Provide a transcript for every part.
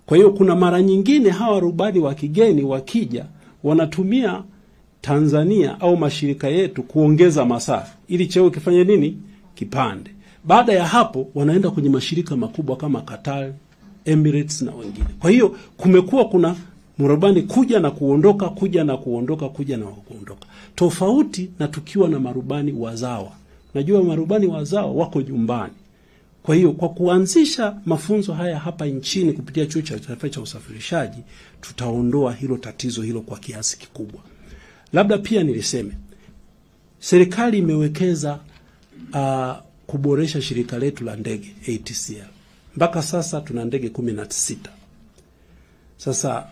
Kwa hiyo kuna mara nyingine hawa rubani wa kigeni wakija wanatumia Tanzania au mashirika yetu kuongeza masafa ili cheo kifanye nini? Kipande. Baada ya hapo wanaenda kwenye mashirika makubwa kama Qatar, Emirates na wengine. Kwa hiyo kumekuwa kuna marubani kuja na kuondoka, kuja na kuondoka, kuja na kuondoka. Tofauti na tukiwa na marubani wazawa. Najua marubani wazawa wako nyumbani. Kwa hiyo kwa kuanzisha mafunzo haya hapa nchini kupitia Chuo cha Taifa cha Usafirishaji, tutaondoa hilo tatizo hilo kwa kiasi kikubwa. Labda pia niliseme, serikali imewekeza kuboresha shirika letu la ndege ATCL. Mpaka sasa tuna ndege 16. Sasa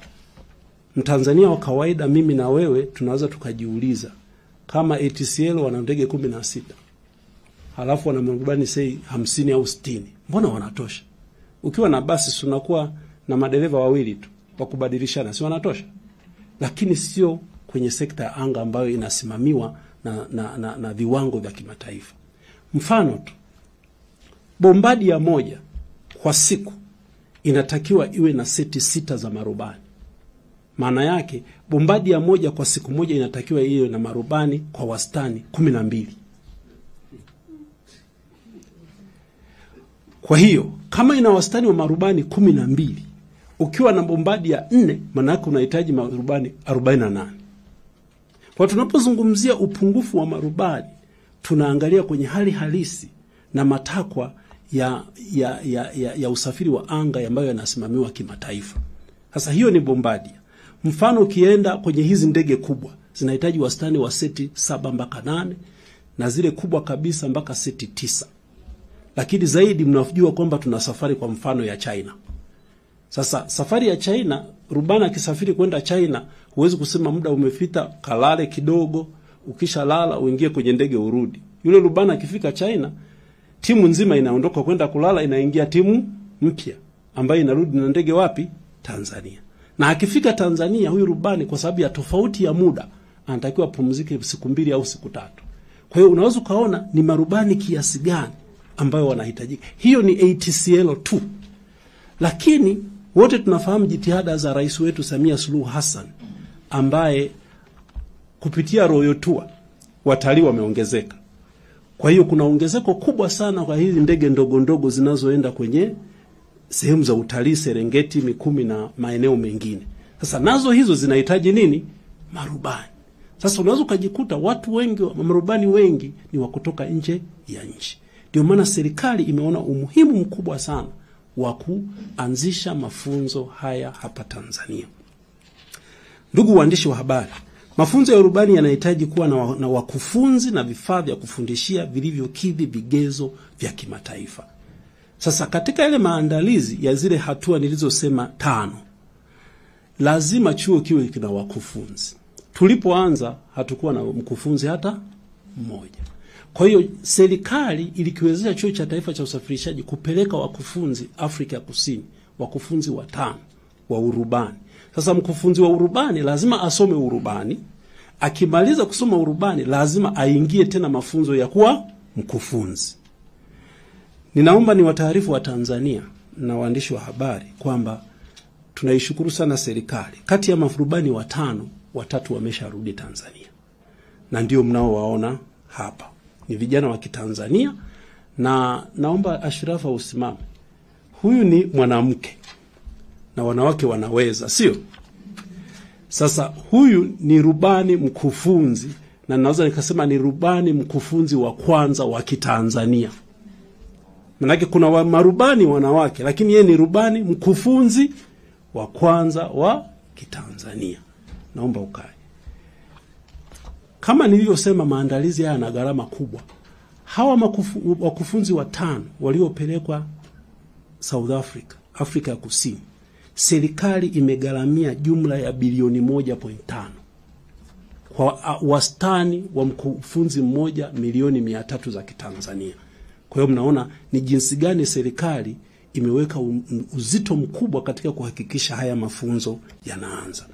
Mtanzania wa kawaida, mimi na wewe, tunaweza tukajiuliza kama ATCL wana ndege 16. Halafu wana marubani say 50 au 60. Mbona wanatosha? Ukiwa na basi tunakuwa na madereva wawili tu wa kubadilishana, si wanatosha? Lakini sio kwenye sekta ya anga ambayo inasimamiwa na viwango vya kimataifa. Mfano tu, Bombardier moja kwa siku inatakiwa iwe na seti 6 za marubani. Maana yake Bombardier moja kwa siku moja inatakiwa iwe na marubani kwa wastani 12. Kwa hiyo kama ina wastani wa marubani 12, ukiwa na Bombardier 4, maana yake unahitaji marubani 48. Kwa tunapozungumzia upungufu wa marubani, tunaangalia kwenye hali halisi na matakwa ya usafiri wa anga ambayo yanasimamiwa kimataifa. Sasa hiyo ni Bombardier. Mfano ukienda kwenye hizi ndege kubwa, zinahitaji wastani wa seti 7 mpaka 8, na zile kubwa kabisa mpaka seti 9. Lakini zaidi mnajua kwamba tuna safari kwa mfano ya China. Sasa safari ya China, rubani akisafiri kwenda China, huwezi kusema muda umefika kalale kidogo, ukisha lala uingie kwenye ndege urudi. Yule rubani akifika China, timu nzima inaondoka kwenda kulala, inaingia timu mpya ambayo inarudi na ndege wapi? Tanzania. Na akifika Tanzania, huyu rubani kwa sababu ya tofauti ya muda anatakiwa pumzike siku 2 au siku 3. Kwa hiyo unaweza kaona ni marubani kiasi gani ambayo wanahitajika. Hiyo ni ATCL tu. Lakini wote tunafahamu jitihada za rais wetu Samia Suluhu Hassan, ambaye kupitia Royal Tour watalii wameongezeka. Kwa hiyo kuna ongezeko kubwa sana kwa hizi ndege ndogo ndogo zinazoenda kwenye sehemu za utalii, Serengeti, Mikumi na maeneo mengine. Sasa nazo hizo zinahitaji nini? Marubani. Sasa unaweza kujikuta watu wengi, marubani wengi ni wa kutoka nje ya nchi. Ndio maana serikali imeona umuhimu mkubwa sana wa kuanzisha mafunzo haya hapa Tanzania. Ndugu waandishi wa habari, mafunzo ya urubani yanahitaji kuwa na wakufunzi na vifaa vya kufundishia vilivyokidhi vigezo vya kimataifa. Sasa katika ile maandalizi ya zile hatua nilizosema 5, lazima chuo kiwe kina wakufunzi. Tulipoanza hatukuwa na mkufunzi hata mmoja. Kwa hiyo serikali ilikiwezesha Chuo cha Taifa cha Usafirishaji kupeleka wakufunzi Afrika Kusini, wakufunzi 5 wa urubani. Sasa mkufunzi wa urubani lazima asome urubani. Akimaliza kusoma urubani lazima aingie tena mafunzo ya kuwa mkufunzi. Ninaomba niwataarifu wa Tanzania na waandishi wa habari kwamba tunaishukuru sana serikali. Kati ya marubani 5, 3 wamesharudi Tanzania. Na ndio mnaowaona hapa. Ni vijana wa Kitanzania, na naomba Ashrafa usimame. Huyu ni mwanamke na wanawake wanaweza, sio? Sasa huyu ni rubani mkufunzi, na naweza nikasema ni rubani mkufunzi wa kwanza wa Kitanzania. Manake kuna marubani wanawake, lakini yeye ni rubani mkufunzi wa kwanza wa Kitanzania. Naomba ukae. Kama nilivyosema, maandalizi haya yana gharama kubwa. Hawa wakufunzi 5 waliopelekwa South Africa, Afrika ya Kusini, serikali imegharamia jumla ya bilioni 1.5. Kwa wastani wa mkufunzi mmoja milioni 300 za Kitanzania. Kwa hiyo mnaona ni jinsi gani serikali imeweka uzito mkubwa katika kuhakikisha haya mafunzo yanaanza.